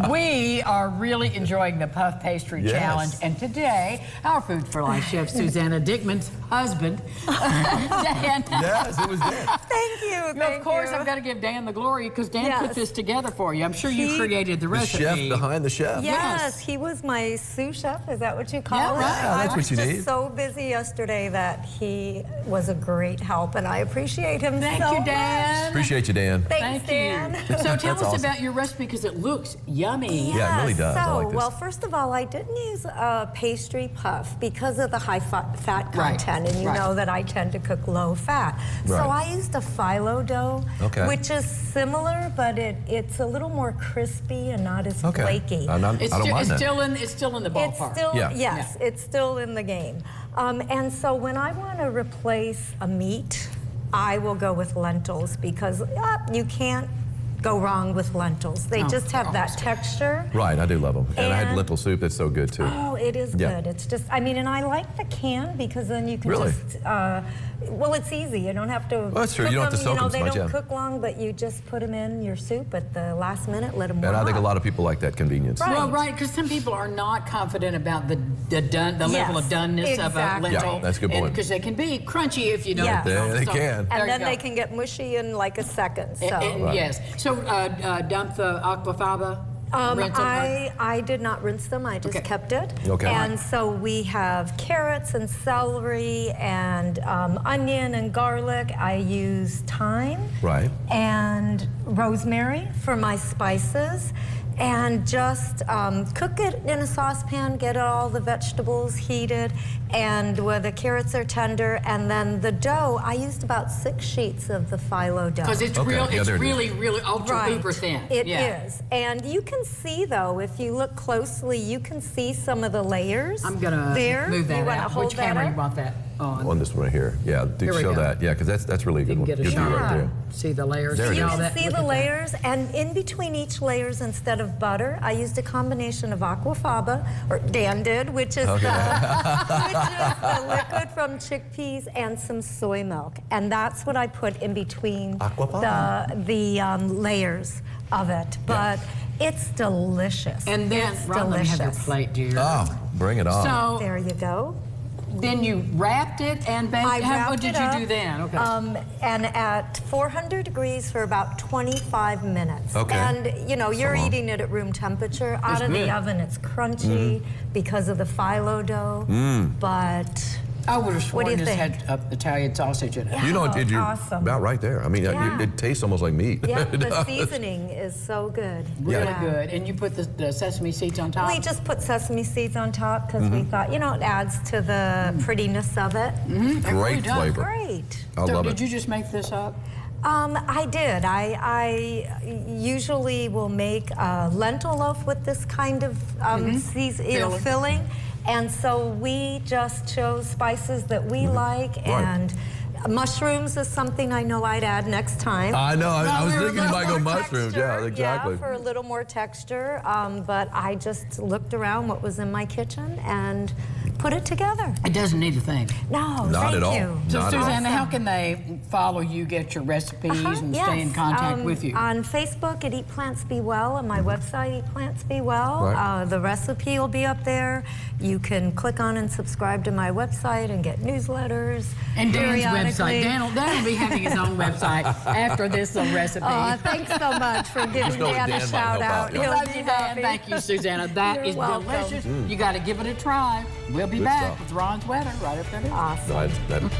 We are really enjoying the Puff Pastry Challenge, and today, our Food for Life chef, Susannah Dickman's husband, Dan. Yes, it was Dan. Thank you. Of course, I've got to give Dan the glory because Dan put this together for you. I'm sure you created the recipe. The chef behind the chef. Yes, he was my sous chef. Is that what you call it? Right. That's what you need. I was just so busy yesterday that he was a great help, and I appreciate him Thank so you, Dan. much. Appreciate you, Dan. Thanks, Dan. So tell us awesome. about your recipe because it looks yummy. Yeah, it really does. I like this. Well, first of all, I didn't use a pastry puff because of the high fat content, and you know that I tend to cook low fat. So I used a phyllo dough, which is similar, but it's a little more crispy and not as flaky. I don't mind that. It's still in the ballpark. It's still, yes, it's still in the game. And so when I want to replace a meat, I will go with lentils because you can't go wrong with lentils. They just have that texture. Right, I do love them. And I had lentil soup that's so good too. Oh, it is good. It's just, I mean, and I like the can because then you can just, well, it's easy. You don't have to well, that's true. You don't have to soak them they much, don't cook long, but you just put them in your soup at the last minute, let them warm up. And I think up. a lot of people like that convenience. Right. Well, right, because some people are not confident about the level of doneness of a lentil. Yeah, that's a good point. Because they can be crunchy if you don't. They can. And then they can get mushy in like a second. So. Yes. So dump the aquafaba. I did not rinse them. I just kept it. And so we have carrots and celery and onion and garlic. I use thyme and rosemary for my spices. And just cook it in a saucepan, get all the vegetables heated, and where the carrots are tender, and then the dough, I used about 6 sheets of the phyllo dough. Because it's really ultra uber thin. It is. And you can see, though, if you look closely, you can see some of the layers. I'm going to move that out. Which camera do you want that on? On this one right here. Yeah, do show that. Yeah, because that's really a good one. You can get a shot right there. See the layers. So you can see the layers, and in between each layers, instead of butter, I used a combination of aquafaba, or Dan did, which is the liquid from chickpeas, and some soy milk. And that's what I put in between the layers of it. But it's delicious. And then, Ron, have your plate, dear. Oh, bring it on. So, there you go. Then you wrapped it and baked it? What did you do then? And at 400 degrees for about 25 minutes. And, you know, you're eating it at room temperature. Out of the oven, it's crunchy because of the phyllo dough. But I would have sworn this had Italian sausage in it. You know, you're about right there. I mean, it tastes almost like meat. Yeah, the seasoning is so good. Really good. And you put the sesame seeds on top? We just put sesame seeds on top because we thought, you know, it adds to the prettiness of it. Great flavor. Great. I love it. Did you just make this up? I did. I usually will make a lentil loaf with this kind of filling. And so we just chose spices that we like, and mushrooms is something I know I'd add next time. I know. I was thinking you might go mushrooms. Yeah, exactly. Yeah, for a little more texture. But I just looked around what was in my kitchen and put it together. It doesn't need a thing. No, not at all. So, Susannah, how can they follow you, get your recipes, and stay in contact with you? On Facebook at Eat Plants Be Well, and my website, Eat Plants Be Well. The recipe will be up there. You can click on and subscribe to my website and get newsletters. And Dan's website. Dan will be having his own website after this recipe. Thanks so much for giving Dan a shout out. Love you, Dan. Thank you, Susannah. That is delicious. You got to give it a try. We'll be back with Ron's weather right after this. Awesome.